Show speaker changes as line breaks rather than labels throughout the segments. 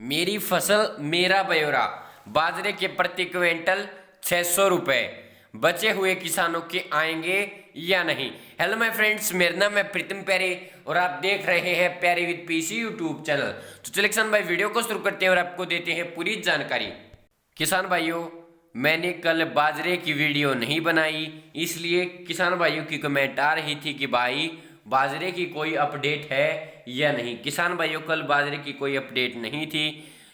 मेरी फसल मेरा ब्यौरा। बाजरे के प्रति क्विंटल 600 रुपये बचे हुए किसानों के आएंगे या नहीं। हेलो माय फ्रेंड्स, मेरा नाम है प्रीतम प्यारे और आप देख रहे हैं प्यारे विद पीसी यूट्यूब चैनल। तो चलिए किसान भाई वीडियो को शुरू करते हैं और आपको देते हैं पूरी जानकारी। किसान भाइयों, मैंने कल बाजरे की वीडियो नहीं बनाई, इसलिए किसान भाइयों की कमेंट आ रही थी कि भाई बाजरे की कोई अपडेट है या नहीं। किसान भाइयों, कल बाजरे की कोई अपडेट नहीं थी,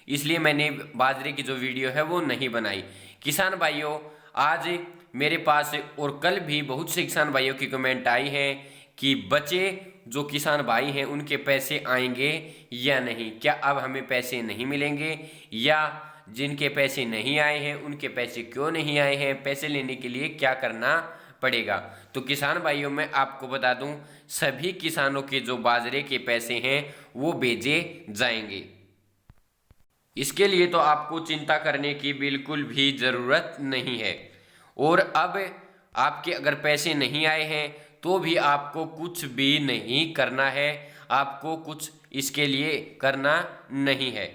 इसलिए मैंने बाजरे की जो वीडियो है वो नहीं बनाई। किसान भाइयों, आज मेरे पास और कल भी बहुत से किसान भाइयों की कमेंट आई है कि बचे जो किसान भाई हैं उनके पैसे आएंगे या नहीं, क्या अब हमें पैसे नहीं मिलेंगे, या जिनके पैसे नहीं आए हैं उनके पैसे क्यों नहीं आए हैं, पैसे लेने के लिए क्या करना पड़ेगा। तो किसान भाइयों, मैं आपको बता दूं, सभी किसानों के जो बाजरे के पैसे हैं वो भेजे जाएंगे। इसके लिए तो आपको चिंता करने की बिल्कुल भी ज़रूरत नहीं है। और अब आपके अगर पैसे नहीं आए हैं तो भी आपको कुछ भी नहीं करना है, आपको कुछ इसके लिए करना नहीं है।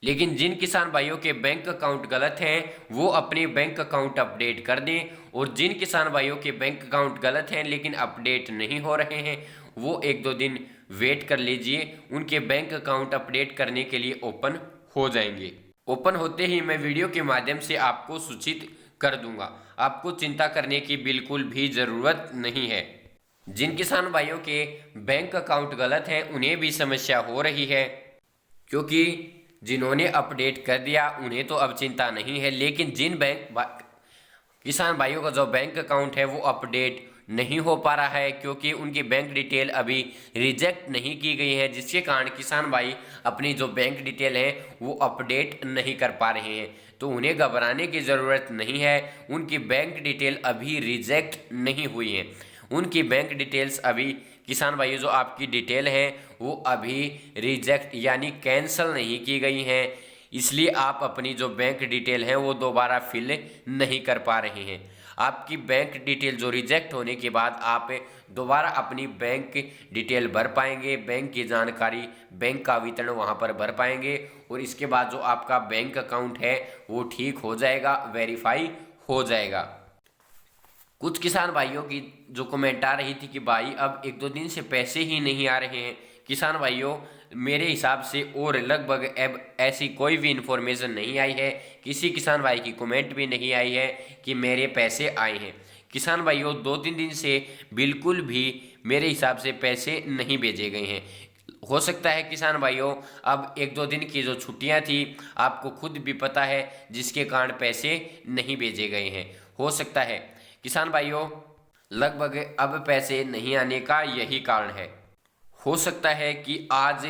लेकिन जिन किसान भाइयों के बैंक अकाउंट गलत हैं वो अपने बैंक अकाउंट अपडेट कर दें, और जिन किसान भाइयों के बैंक अकाउंट गलत हैं लेकिन अपडेट नहीं हो रहे हैं वो एक दो दिन वेट कर लीजिए, उनके बैंक अकाउंट अपडेट करने के लिए ओपन हो जाएंगे। ओपन होते ही मैं वीडियो के माध्यम से आपको सूचित कर दूंगा, आपको चिंता करने की बिल्कुल भी ज़रूरत नहीं है। जिन किसान भाइयों के बैंक अकाउंट गलत हैं उन्हें भी समस्या हो रही है, क्योंकि जिन्होंने अपडेट कर दिया उन्हें तो अब चिंता नहीं है, लेकिन जिन किसान भाइयों का जो बैंक अकाउंट है वो अपडेट नहीं हो पा रहा है क्योंकि उनकी बैंक डिटेल अभी रिजेक्ट नहीं की गई है, जिसके कारण किसान भाई अपनी जो बैंक डिटेल है वो अपडेट नहीं कर पा रहे हैं। तो उन्हें घबराने की ज़रूरत नहीं है, उनकी बैंक डिटेल अभी रिजेक्ट नहीं हुई है। उनकी बैंक डिटेल्स अभी, किसान भाइयों, जो आपकी डिटेल है वो अभी रिजेक्ट यानी कैंसिल नहीं की गई हैं, इसलिए आप अपनी जो बैंक डिटेल है वो दोबारा फिल नहीं कर पा रहे हैं। आपकी बैंक डिटेल जो रिजेक्ट होने के बाद आप दोबारा अपनी बैंक डिटेल भर पाएंगे, बैंक की जानकारी, बैंक का विवरण वहाँ पर भर पाएंगे, और इसके बाद जो आपका बैंक अकाउंट है वो ठीक हो जाएगा, वेरीफाई हो जाएगा। कुछ किसान भाइयों की जो कमेंट आ रही थी कि भाई अब एक दो दिन से पैसे ही नहीं आ रहे हैं। किसान भाइयों, मेरे हिसाब से और लगभग अब ऐसी कोई भी इन्फॉर्मेशन नहीं आई है, किसी किसान भाई की कमेंट भी नहीं आई है कि मेरे पैसे आए हैं। किसान भाइयों, दो तीन दिन से बिल्कुल भी मेरे हिसाब से पैसे नहीं भेजे गए हैं। हो सकता है किसान भाइयों अब एक दो दिन की जो छुट्टियां थी, आपको खुद भी पता है, जिसके कारण पैसे नहीं भेजे गए हैं। हो सकता है किसान भाइयों लगभग अब पैसे नहीं आने का यही कारण है। हो सकता है कि आज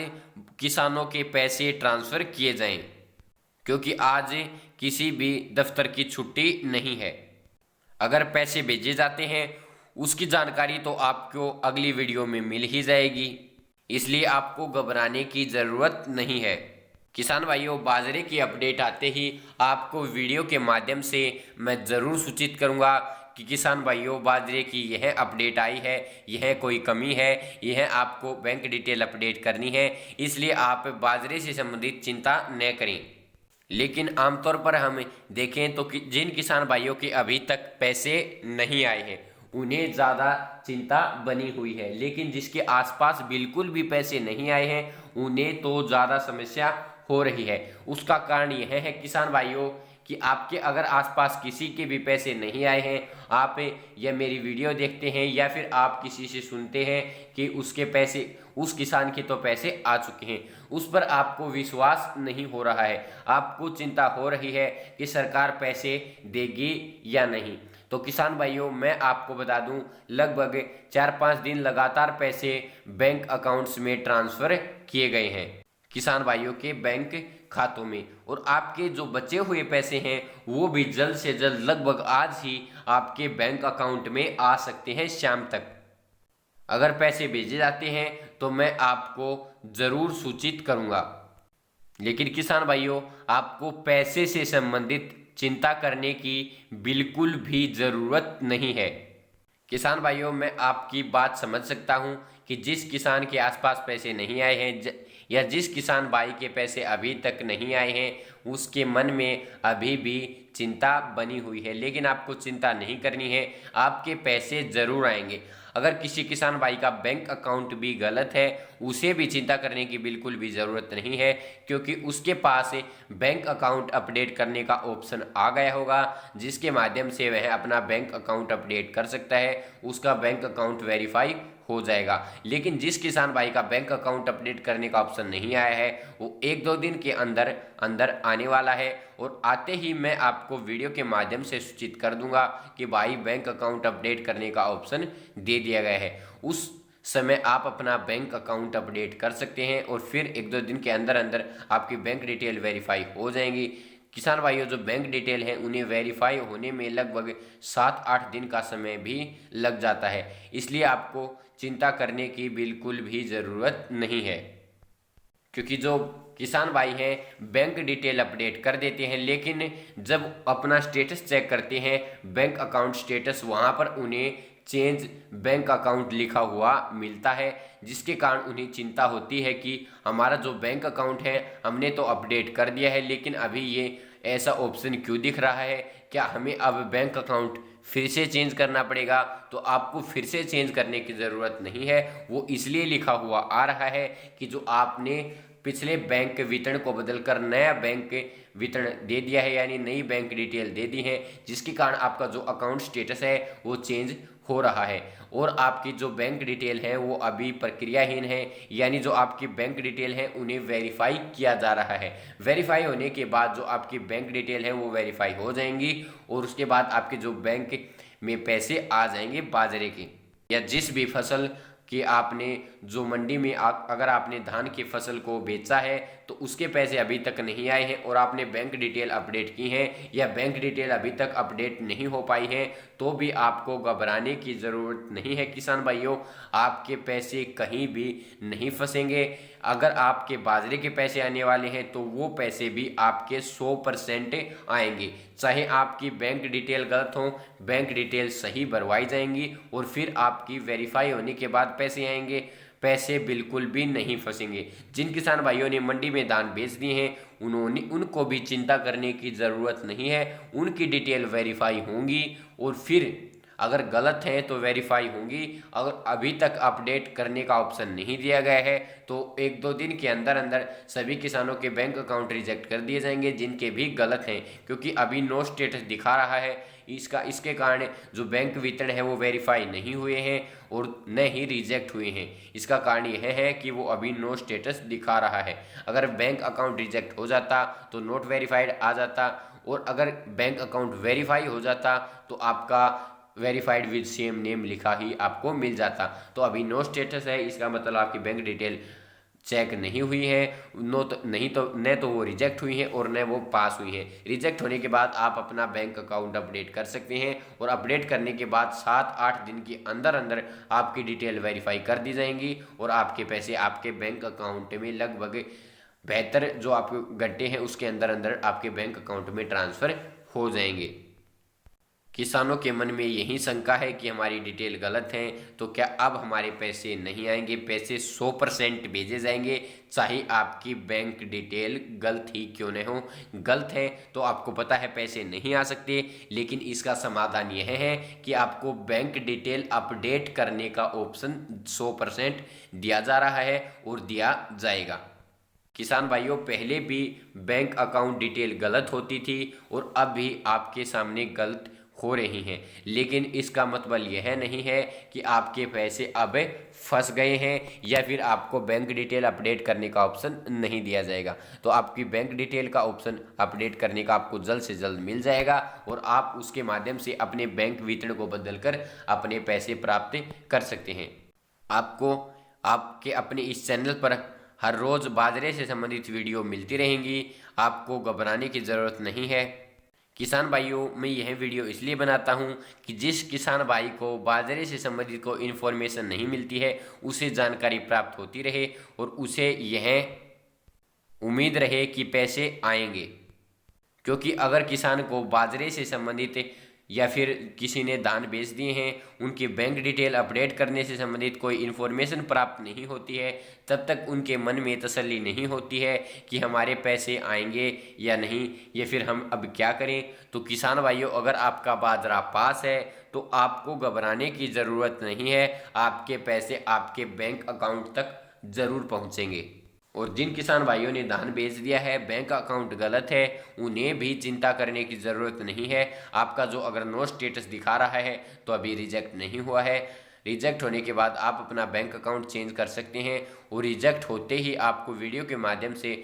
किसानों के पैसे ट्रांसफ़र किए जाएं, क्योंकि आज किसी भी दफ्तर की छुट्टी नहीं है। अगर पैसे भेजे जाते हैं उसकी जानकारी तो आपको अगली वीडियो में मिल ही जाएगी, इसलिए आपको घबराने की ज़रूरत नहीं है। किसान भाइयों, बाजरे की अपडेट आते ही आपको वीडियो के माध्यम से मैं ज़रूर सूचित करूंगा कि किसान भाइयों बाजरे की यह अपडेट आई है, यह कोई कमी है, यह आपको बैंक डिटेल अपडेट करनी है, इसलिए आप बाजरे से संबंधित चिंता न करें। लेकिन आमतौर पर हम देखें तो जिन किसान भाइयों के अभी तक पैसे नहीं आए हैं उन्हें ज़्यादा चिंता बनी हुई है, लेकिन जिसके आसपास बिल्कुल भी पैसे नहीं आए हैं उन्हें तो ज़्यादा समस्या हो रही है। उसका कारण यह है किसान भाइयों कि आपके अगर आसपास किसी के भी पैसे नहीं आए हैं, आप या मेरी वीडियो देखते हैं या फिर आप किसी से सुनते हैं कि उसके पैसे, उस किसान के तो पैसे आ चुके हैं, उस पर आपको विश्वास नहीं हो रहा है, आपको चिंता हो रही है कि सरकार पैसे देगी या नहीं। तो किसान भाइयों, मैं आपको बता दूं, लगभग 4-5 दिन लगातार पैसे बैंक अकाउंट्स में ट्रांसफ़र किए गए हैं किसान भाइयों के बैंक खातों में, और आपके जो बचे हुए पैसे हैं वो भी जल्द से जल्द लगभग आज ही आपके बैंक अकाउंट में आ सकते हैं शाम तक। अगर पैसे भेजे जाते हैं तो मैं आपको ज़रूर सूचित करूंगा। लेकिन किसान भाइयों, आपको पैसे से संबंधित चिंता करने की बिल्कुल भी ज़रूरत नहीं है। किसान भाइयों, मैं आपकी बात समझ सकता हूं कि जिस किसान के आसपास पैसे नहीं आए हैं या जिस किसान भाई के पैसे अभी तक नहीं आए हैं उसके मन में अभी भी चिंता बनी हुई है, लेकिन आपको चिंता नहीं करनी है, आपके पैसे जरूर आएंगे। अगर किसी किसान भाई का बैंक अकाउंट भी गलत है उसे भी चिंता करने की बिल्कुल भी ज़रूरत नहीं है, क्योंकि उसके पास बैंक अकाउंट अपडेट करने का ऑप्शन आ गया होगा, जिसके माध्यम से वह अपना बैंक अकाउंट अपडेट कर सकता है, उसका बैंक अकाउंट वेरीफाई हो जाएगा। लेकिन जिस किसान भाई का बैंक अकाउंट अपडेट करने का ऑप्शन नहीं आया है वो 1-2 दिन के अंदर अंदर आने वाला है, और आते ही मैं आपको वीडियो के माध्यम से सूचित कर दूंगा कि भाई बैंक अकाउंट अपडेट करने का ऑप्शन दे दिया गया है। उस समय आप अपना बैंक अकाउंट अपडेट कर सकते हैं और फिर 1-2 दिन के अंदर अंदर आपकी बैंक डिटेल वेरीफाई हो जाएंगी। किसान भाइयों, जो बैंक डिटेल है उन्हें वेरीफाई होने में लगभग 7-8 दिन का समय भी लग जाता है, इसलिए आपको चिंता करने की बिल्कुल भी ज़रूरत नहीं है। क्योंकि जो किसान भाई हैं बैंक डिटेल अपडेट कर देते हैं, लेकिन जब अपना स्टेटस चेक करते हैं बैंक अकाउंट स्टेटस, वहाँ पर उन्हें चेंज बैंक अकाउंट लिखा हुआ मिलता है, जिसके कारण उन्हें चिंता होती है कि हमारा जो बैंक अकाउंट है हमने तो अपडेट कर दिया है, लेकिन अभी ये ऐसा ऑप्शन क्यों दिख रहा है, क्या हमें अब बैंक अकाउंट फिर से चेंज करना पड़ेगा? तो आपको फिर से चेंज करने की ज़रूरत नहीं है, वो इसलिए लिखा हुआ आ रहा है कि जो आपने पिछले बैंक विवरण को बदलकर नया बैंक विवरण दे दिया है, यानी नई बैंक डिटेल दे दी है, जिसके कारण आपका जो अकाउंट स्टेटस है वो चेंज हो रहा है, और आपकी जो बैंक डिटेल है वो अभी प्रक्रियाहीन है, यानी जो आपकी बैंक डिटेल है उन्हें वेरीफाई किया जा रहा है। वेरीफाई होने के बाद जो आपकी बैंक डिटेल है वो वेरीफाई हो जाएंगी, और उसके बाद आपके जो बैंक में पैसे आ जाएंगे बाजरे के या जिस भी फसल कि आपने जो मंडी में अगर आपने धान की फसल को बेचा है तो उसके पैसे अभी तक नहीं आए हैं और आपने बैंक डिटेल अपडेट की है या बैंक डिटेल अभी तक अपडेट नहीं हो पाई है, तो भी आपको घबराने की ज़रूरत नहीं है किसान भाइयों। आपके पैसे कहीं भी नहीं फंसेंगे। अगर आपके बाजरे के पैसे आने वाले हैं तो वो पैसे भी आपके 100% आएंगे, चाहे आपकी बैंक डिटेल गलत हो, बैंक डिटेल सही भरवाई जाएंगी और फिर आपकी वेरीफाई होने के बाद पैसे आएंगे। पैसे बिल्कुल भी नहीं फंसेंगे। जिन किसान भाइयों ने मंडी में धान बेच दिए हैं उनको भी चिंता करने की ज़रूरत नहीं है, उनकी डिटेल वेरीफाई होंगी और फिर अगर गलत है तो वेरीफाई होंगी। अगर अभी तक अपडेट करने का ऑप्शन नहीं दिया गया है तो 1-2 दिन के अंदर अंदर सभी किसानों के बैंक अकाउंट रिजेक्ट कर दिए जाएंगे जिनके भी गलत हैं, क्योंकि अभी नो स्टेटस दिखा रहा है। इसके कारण जो बैंक विवरण है वो वेरीफाई नहीं हुए हैं और न ही रिजेक्ट हुए हैं। इसका कारण यह है कि वो अभी नो स्टेटस दिखा रहा है। अगर बैंक अकाउंट रिजेक्ट हो जाता तो नोट वेरीफाइड आ जाता, और अगर बैंक अकाउंट वेरीफाई हो जाता तो आपका वेरीफाइड विद सेम नेम लिखा ही आपको मिल जाता। तो अभी नो स्टेटस है, इसका मतलब आपकी बैंक डिटेल चेक नहीं हुई है, न तो वो रिजेक्ट हुई है और न वो पास हुई है। रिजेक्ट होने के बाद आप अपना बैंक अकाउंट अपडेट कर सकते हैं और अपडेट करने के बाद 7-8 दिन के अंदर अंदर आपकी डिटेल वेरीफाई कर दी जाएंगी और आपके पैसे आपके बैंक अकाउंट में लगभग 72 जो आपके घंटे हैं उसके अंदर अंदर आपके बैंक अकाउंट में ट्रांसफ़र हो जाएंगे। किसानों के मन में यही शंका है कि हमारी डिटेल गलत है तो क्या अब हमारे पैसे नहीं आएंगे? पैसे 100% भेजे जाएंगे, चाहे आपकी बैंक डिटेल गलत ही क्यों न हो। गलत है तो आपको पता है पैसे नहीं आ सकते, लेकिन इसका समाधान यह है कि आपको बैंक डिटेल अपडेट करने का ऑप्शन 100% दिया जा रहा है और दिया जाएगा। किसान भाइयों, पहले भी बैंक अकाउंट डिटेल गलत होती थी और अब भी आपके सामने गलत हो रही हैं, लेकिन इसका मतलब यह नहीं है कि आपके पैसे अब फंस गए हैं या फिर आपको बैंक डिटेल अपडेट करने का ऑप्शन नहीं दिया जाएगा। तो आपकी बैंक डिटेल का ऑप्शन अपडेट करने का आपको जल्द से जल्द मिल जाएगा और आप उसके माध्यम से अपने बैंक विवरण को बदलकर अपने पैसे प्राप्त कर सकते हैं। आपको आपके अपने इस चैनल पर हर रोज़ बाजरे से संबंधित वीडियो मिलती रहेंगी, आपको घबराने की ज़रूरत नहीं है। किसान भाइयों, मैं यह वीडियो इसलिए बनाता हूं कि जिस किसान भाई को बाजरे से संबंधित को इन्फॉर्मेशन नहीं मिलती है उसे जानकारी प्राप्त होती रहे और उसे यह उम्मीद रहे कि पैसे आएंगे। क्योंकि अगर किसान को बाजरे से संबंधित या फिर किसी ने दान बेच दिए हैं, उनके बैंक डिटेल अपडेट करने से संबंधित कोई इन्फॉर्मेशन प्राप्त नहीं होती है, तब तक उनके मन में तसल्ली नहीं होती है कि हमारे पैसे आएंगे या नहीं, या फिर हम अब क्या करें। तो किसान भाइयों, अगर आपका बाजरा पास है तो आपको घबराने की ज़रूरत नहीं है, आपके पैसे आपके बैंक अकाउंट तक ज़रूर पहुँचेंगे। और जिन किसान भाइयों ने धान बेच दिया है, बैंक अकाउंट गलत है, उन्हें भी चिंता करने की ज़रूरत नहीं है। आपका जो अगर नो स्टेटस दिखा रहा है तो अभी रिजेक्ट नहीं हुआ है। रिजेक्ट होने के बाद आप अपना बैंक अकाउंट चेंज कर सकते हैं, और रिजेक्ट होते ही आपको वीडियो के माध्यम से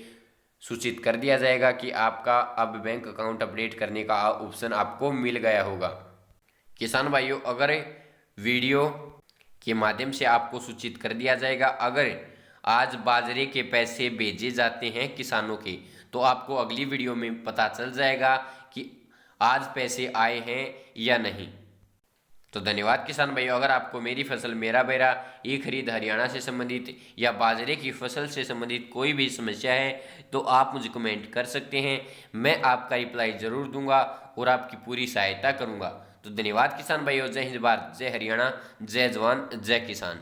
सूचित कर दिया जाएगा कि आपका अब बैंक अकाउंट अपडेट करने का ऑप्शन आपको मिल गया होगा। किसान भाइयों, अगर वीडियो के माध्यम से आपको सूचित कर दिया जाएगा अगर आज बाजरे के पैसे भेजे जाते हैं किसानों के, तो आपको अगली वीडियो में पता चल जाएगा कि आज पैसे आए हैं या नहीं। तो धन्यवाद किसान भाइयों। अगर आपको मेरी फसल मेरा बेरा ई खरीद हरियाणा से संबंधित या बाजरे की फसल से संबंधित कोई भी समस्या है तो आप मुझे कमेंट कर सकते हैं, मैं आपका रिप्लाई ज़रूर दूंगा और आपकी पूरी सहायता करूंगा। तो धन्यवाद किसान भाइयों। जय हिंद भारत, जय हरियाणा, जय जवान, जय किसान।